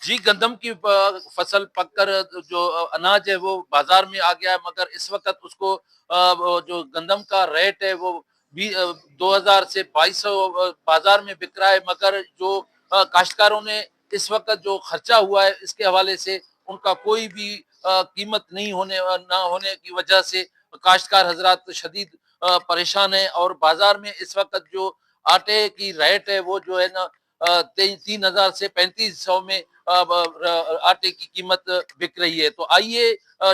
جی گندم کی فصل پک کر جو اناج ہے وہ بازار میں آ گیا ہے، مگر اس وقت اس کو وہ جو گندم کا ریٹ ہے وہ بھی 2000 سے 2200 بازار میں بک رہا ہے، مگر جو کاشتکاروں نے اس وقت جو خرچہ ہوا ہے اس کے حوالے سے ان کا کوئی بھی قیمت نہیں ہونے نہ ہونے کی وجہ سے کاشتکار حضرات شدید پریشان ہیں، اور بازار میں اس وقت جو آٹے کی ریٹ ہے وہ جو ہے نا 3000 سے 3500 میں آٹے کی قیمت بک رہی ہے۔ تو آئیے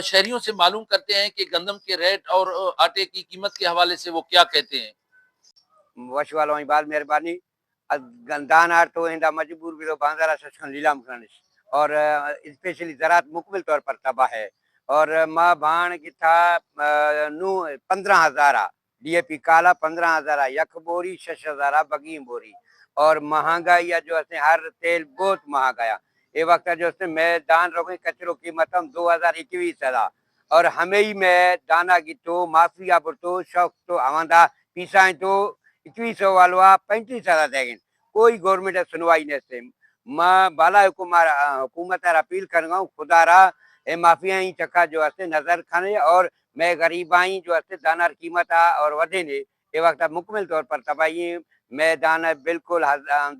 شہریوں سے معلوم کرتے ہیں کہ گندم کے ریٹ اور آٹے کی قیمت کے حوالے سے وہ کیا کہتے ہیں۔ وش والوں بات مہربانی دان آر تو اندا مجبور بھی تو باندارا سچکن لیلام کرنش اور اسپیشلی زراعت مکمل طور پر تباہ ہے اور ماں بھان کی تھا نو 15,000 ڈی اے پی کالا 15,000 یک بوری 6,000 بگیم بوری اور مہنگائی جو ہے ہر تیل بہت مہنگایا یہ وقت جو ہے میدان روگیں کچروں قیمت 2021 اور ہمیں ہی میں دانا کی تو مافیا پر تو شوق تو آواندا پیسائیں تو 2100 والوا 35,000 دے گئے کوئی گورنمنٹ سنوائی نہیں سے ماں بالا حکومت اپیل کروں خدا را اے مافیا ہی چکا جو ہے نظر کھانے اور میں غریبائی جو ہے دانا قیمت اور ودے نے یہ وقت مکمل طور پر تباہی میں دانا بالکل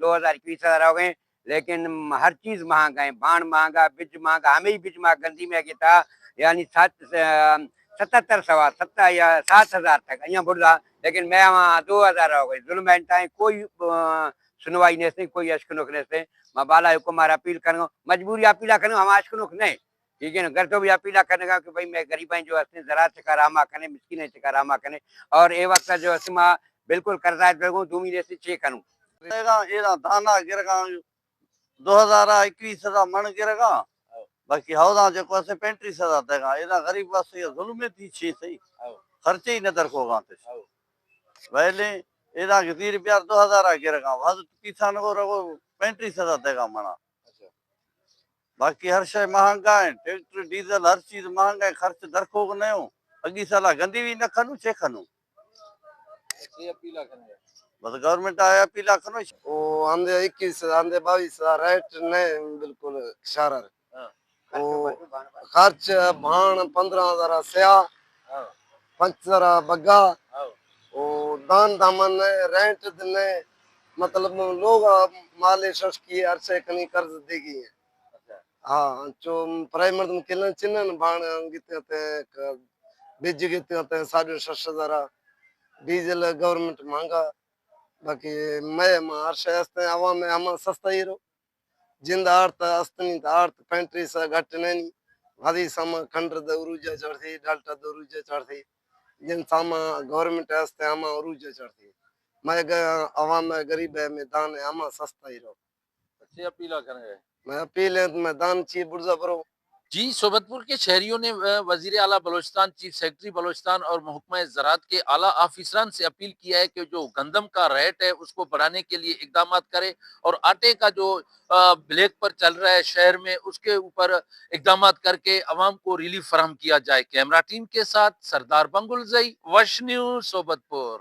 2021 ہو گئے لیکن ہر چیز مہنگا ہے بان مہنگا بج مہنگا ہمیں ہی بج مہنگا گندی میں کیا یعنی 77 7 یا 7,000 تک یہاں بڑھا لیکن میں وہاں 2,000 ہو گئی ظلم ہے کوئی سنوائی نہیں سے کوئی اشکنوک نہیں سے میں بالا حکومت اپیل کروں مجبوری اپیل کروں ہم اشکنوک نہیں ٹھیک ہے نا گھر تو بھی اپیل کرنے کا کہ بھائی میں غریبائی جو ہے زراعت چکا راما کرنے مسکین چکا راما کرنے اور یہ وقت جو ہے میں بالکل قرضہ لگوں دومی جیسے چیک کروں دانا گر گا 2021 من گر گا باقی ہاؤدا جو ہے 35,000 دے گا یہ غریب واسطے ظلم تھی چھی صحیح خرچے ہی نہ درکو گا پہلے یہ گزیر پیار 2000 گر گا حضرت کسان کو رگو 35,000 دے گا منا باقی ہر شے مہنگا ہے ٹریکٹر ڈیزل ہر چیز مہنگا ہے خرچ درکو نہیں ہو اگی سالا گندی بھی نہ کھنو چھ کھنو بس گورنمنٹ آیا اپیلا کرو وہ آندے 21 آندے 22 ریٹ نہیں بالکل شارر خرچ بھان 15,000 سیا 5,000 بگا دان دامن رینٹ دنے مطلب لوگ مال شش کی عرصے کنی قرض دے گئی ہیں ہاں جو پرائمر کلن چنن بھان گیتے ہیں بیج گیتے ہیں 6,500 ڈیزل گورنمنٹ مہنگا باقی میں عرصے ہستے عوام میں ہم سستا ہی رو جند آرت استنی آرت 35 گھٹ نہیں ہدی ساما کھنڈر عروج چڑھتی ڈالٹا عروج چڑھتی جن ساما گورنمنٹ ہستے ہم عروج چڑھتی میں عوام غریب ہے میدان ہے ہم سستا ہی رو میں اپیل ہے میدان چی برزا برو جی صوبت پور کے شہریوں نے وزیر اعلیٰ بلوچستان چیف سیکرٹری بلوچستان اور محکمہ زراعت کے اعلیٰ آفیسران سے اپیل کیا ہے کہ جو گندم کا ریٹ ہے اس کو بڑھانے کے لیے اقدامات کرے اور آٹے کا جو بلیک پر چل رہا ہے شہر میں اس کے اوپر اقدامات کر کے عوام کو ریلیف فراہم کیا جائے۔ کیمرہ ٹیم کے ساتھ سردار بنگل زئی، وش نیوز صوبت پور۔